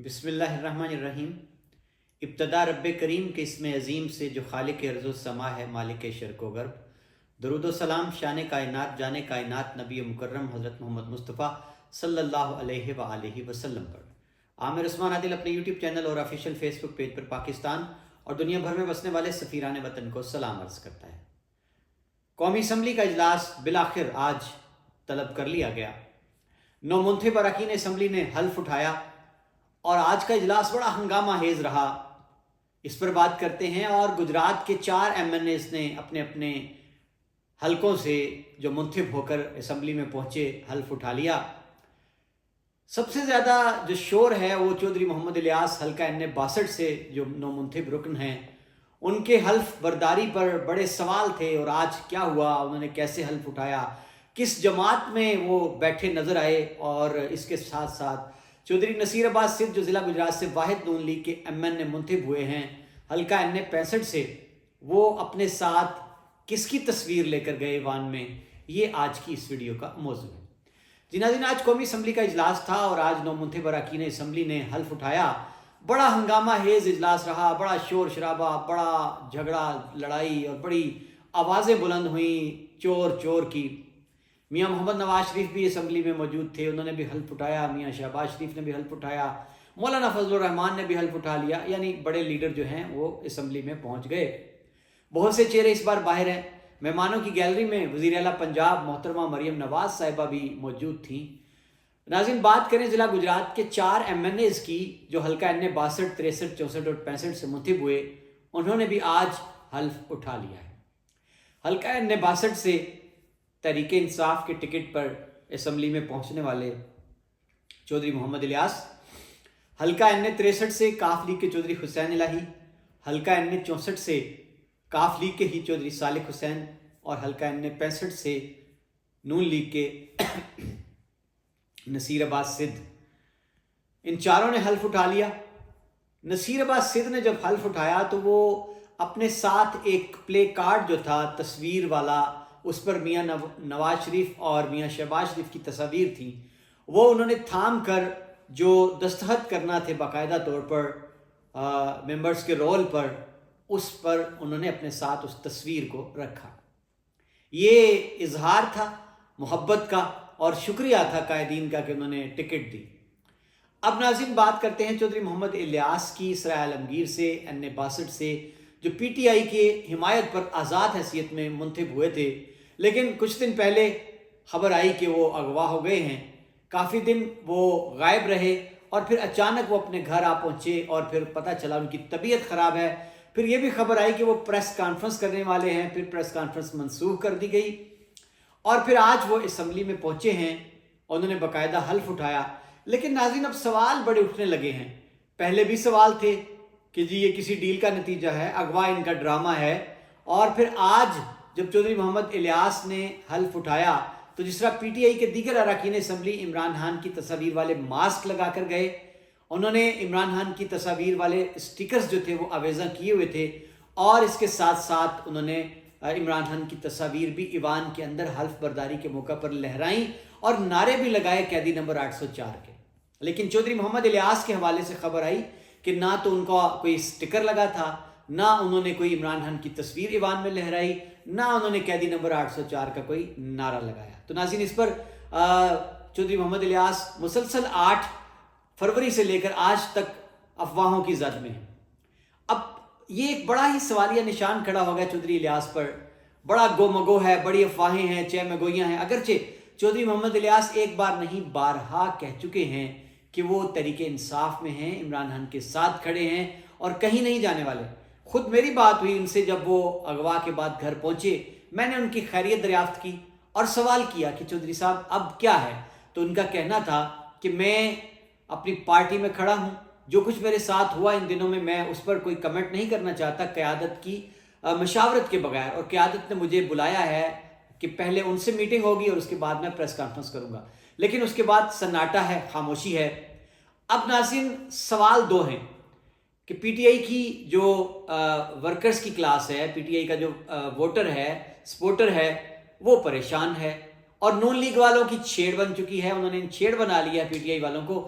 بسم اللہ الرحمن الرحیم۔ ابتدا رب کریم کے اسم عظیم سے جو خالق ارض و سما ہے، مالک شرق و غرب۔ درود و سلام شان کائنات جان کائنات نبی مکرم حضرت محمد مصطفیٰ صلی اللہ علیہ وآلہ وسلم پر۔ عامر عثمان عادل اپنے یوٹیوب چینل اور آفیشیل فیس بک پیج پر پاکستان اور دنیا بھر میں بسنے والے سفیران وطن کو سلام عرض کرتا ہے۔ قومی اسمبلی کا اجلاس بالآخر آج طلب کر لیا گیا۔ 9 منتخب اراکین اسمبلی نے حلف اٹھایا اور آج کا اجلاس بڑا ہنگامہ خیز رہا۔ اس پر بات کرتے ہیں۔ اور گجرات کے 4 MNAs نے اپنے اپنے حلقوں سے جو منتخب ہو کر اسمبلی میں پہنچے حلف اٹھا لیا۔ سب سے زیادہ جو شور ہے وہ چودھری محمد الیاس حلقہ N62 سے جو 9 منتخب رکن ہیں، ان کے حلف برداری پر بڑے سوال تھے۔ اور آج کیا ہوا، انہوں نے کیسے حلف اٹھایا، کس جماعت میں وہ بیٹھے نظر آئے، اور اس کے ساتھ ساتھ چودھری نصیر عباس سدھ جو ضلع گجرات سے واحد نون لیگ کے MNA منتخب ہوئے ہیں حلقہ N65 سے، وہ اپنے ساتھ کس کی تصویر لے کر گئے ایوان میں، یہ آج کی اس ویڈیو کا موضوع ہے۔ جی ناظرین، آج قومی اسمبلی کا اجلاس تھا اور آج 9 منتخب اراکین اسمبلی نے حلف اٹھایا۔ بڑا ہنگامہ خیز اجلاس رہا، بڑا شور شرابہ، بڑا جھگڑا لڑائی اور بڑی آوازیں بلند ہوئیں چور چور کی۔ میاں محمد نواز شریف بھی اسمبلی میں موجود تھے، انہوں نے بھی حلف اٹھایا۔ میاں شہباز شریف نے بھی حلف اٹھایا۔ مولانا فضل الرحمان نے بھی حلف اٹھا لیا۔ یعنی بڑے لیڈر جو ہیں وہ اسمبلی میں پہنچ گئے۔ بہت سے چہرے اس بار باہر ہیں۔ مہمانوں کی گیلری میں وزیر اعلیٰ پنجاب محترمہ مریم نواز صاحبہ بھی موجود تھیں۔ ناظرین، بات کریں ضلع گجرات کے 4 MNAs کی جو حلقہ N62، 63، 64 اور 65 سے منتخب ہوئے، انہوں نے بھی آج حلف اٹھا لیا ہے۔ حلقہ N62 سے تحریک انصاف کے ٹکٹ پر اسمبلی میں پہنچنے والے چودھری محمد الیاس، حلقہ N63 سے کاف لیگ کے چودھری حسین الہی، حلقہ N64 سے کاف لیگ کے ہی چودھری صالح حسین، اور حلقہ N65 سے نون لیگ کے نصیر عباس سدھ، ان چاروں نے حلف اٹھا لیا۔ نصیر عباس سدھ نے جب حلف اٹھایا تو وہ اپنے ساتھ ایک پلے کارڈ جو تھا تصویر والا، اس پر میاں نواز شریف اور میاں شہباز شریف کی تصاویر تھیں، وہ انہوں نے تھام کر جو دستخط کرنا تھے باقاعدہ طور پر ممبرز کے رول پر، اس پر انہوں نے اپنے ساتھ اس تصویر کو رکھا۔ یہ اظہار تھا محبت کا اور شکریہ تھا قائدین کا کہ انہوں نے ٹکٹ دی۔ اب ناظرین، بات کرتے ہیں چودھری محمد الیاس کی سرائے عالمگیر سے، N62 سے، جو PTI کے حمایت پر آزاد حیثیت میں منتخب ہوئے تھے، لیکن کچھ دن پہلے خبر آئی کہ وہ اغوا ہو گئے ہیں۔ کافی دن وہ غائب رہے اور پھر اچانک وہ اپنے گھر آ پہنچے اور پھر پتہ چلا ان کی طبیعت خراب ہے۔ پھر یہ بھی خبر آئی کہ وہ پریس کانفرنس کرنے والے ہیں، پھر پریس کانفرنس منسوخ کر دی گئی، اور پھر آج وہ اسمبلی میں پہنچے ہیں، انہوں نے باقاعدہ حلف اٹھایا۔ لیکن ناظرین، اب سوال بڑے اٹھنے لگے ہیں۔ پہلے بھی سوال تھے کہ جی یہ کسی ڈیل کا نتیجہ ہے، اغوا ان کا ڈرامہ ہے، اور پھر آج جب چودھری محمد الیاس نے حلف اٹھایا تو جس طرح PTI کے دیگر اراکین اسمبلی عمران خان کی تصاویر والے ماسک لگا کر گئے، انہوں نے عمران خان کی تصاویر والے اسٹیکرز جو تھے وہ آویزاں کیے ہوئے تھے، اور اس کے ساتھ ساتھ انہوں نے عمران خان کی تصاویر بھی ایوان کے اندر حلف برداری کے موقع پر لہرائیں اور نعرے بھی لگائے قیدی نمبر 804 کے۔ لیکن چودھری محمد الیاس کے حوالے سے خبر آئی کہ نہ تو ان کا کوئی اسٹیکر لگا تھا، نہ انہوں نے کوئی عمران خان کی تصویر ایوان میں لہرائی، نہ انہوں نے قیدی نمبر 804 کا کوئی نعرہ لگایا۔ تو ناظرین، اس پر چودھری محمد الیاس مسلسل 8 فروری سے لے کر آج تک افواہوں کی زد میں ہیں۔ اب یہ ایک بڑا ہی سوالیہ نشان کھڑا ہو گیا چودھری الیاس پر۔ بڑا گو مگو ہے، بڑی افواہیں ہیں، چہ مگوئیاں ہیں۔ اگرچہ چودھری محمد الیاس ایک بار نہیں بارہا کہہ چکے ہیں کہ وہ تحریک انصاف میں ہیں، عمران خان کے ساتھ کھڑے ہیں اور کہیں نہیں جانے والے۔ خود میری بات ہوئی ان سے جب وہ اغوا کے بعد گھر پہنچے، میں نے ان کی خیریت دریافت کی اور سوال کیا کہ چودھری صاحب اب کیا ہے؟ تو ان کا کہنا تھا کہ میں اپنی پارٹی میں کھڑا ہوں، جو کچھ میرے ساتھ ہوا ان دنوں میں اس پر کوئی کمنٹ نہیں کرنا چاہتا قیادت کی مشاورت کے بغیر، اور قیادت نے مجھے بلایا ہے کہ پہلے ان سے میٹنگ ہوگی اور اس کے بعد میں پریس کانفرنس کروں گا۔ لیکن اس کے بعد سناٹا ہے، خاموشی ہے۔ اب ناظرین، سوال 2 ہیں کہ PTI کی جو ورکرز کی کلاس ہے، PTI کا جو ووٹر ہے، سپورٹر ہے، وہ پریشان ہے، اور نون لیگ والوں کی چھیڑ بن چکی ہے۔ انہوں نے چھیڑ بنا لیا PTI والوں کو